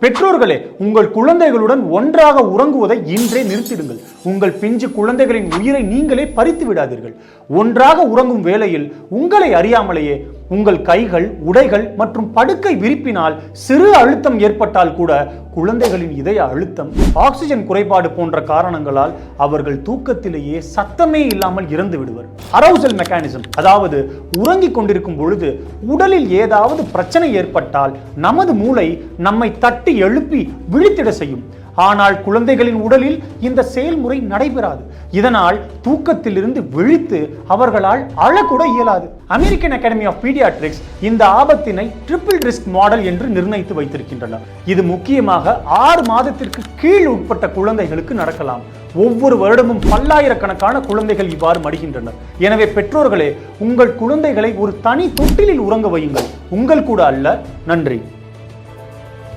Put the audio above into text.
பெற்றோர்களே, உங்கள் குழந்தைகளுடன் ஒன்றாக உறங்குவதை இன்றே நிறுத்திடுங்கள். உங்கள் பிஞ்சு குழந்தைகளின் உயிரை நீங்களே பறித்து விடாதீர்கள். ஒன்றாக உறங்கும் வேளையில் உங்களை அறியாமலேயே உங்கள் கைகள், உடைகள் மற்றும் படுக்கை விரிப்பினால் சிறு அழுத்தம் ஏற்பட்டால் கூட குழந்தைகளின் இதய அழுத்தம், ஆக்சிஜன் குறைபாடு போன்ற காரணங்களால் அவர்கள் தூக்கத்திலேயே சத்தமே இல்லாமல் இறந்து விடுவர். அரவுசல் மெக்கானிசம், அதாவது உறங்கிக் கொண்டிருக்கும் பொழுது உடலில் ஏதாவது பிரச்சனை ஏற்பட்டால் நமது மூளை நம்மை தட்டி எழுப்பி விழித்திட செய்யும். ஆனால் குழந்தைகளின் உடலில் இந்த செயல்முறை நடைபெறாது. இதனால் தூக்கத்திலிருந்து விழித்து அவர்களால் அழக்கூட இயலாது. அமெரிக்கன் அகாடமி ஆஃப் பீடியாட்ரிக்ஸ் இந்த ஆபத்தினை ட்ரிபிள் ரிஸ்க் மாடல் என்று நிர்ணயித்து வைத்திருக்கின்றனர். இது முக்கியமாக 6 மாதத்திற்கு கீழ் உட்பட்ட குழந்தைகளுக்கு நடக்கலாம். ஒவ்வொரு வருடமும் பல்லாயிரக்கணக்கான குழந்தைகள் இவ்வாறு மடிகின்றனர். எனவே பெற்றோர்களே, உங்கள் குழந்தைகளை ஒரு தனி தொட்டிலில் உறங்க வையுங்கள். உங்கள் கூட அல்ல. நன்றி.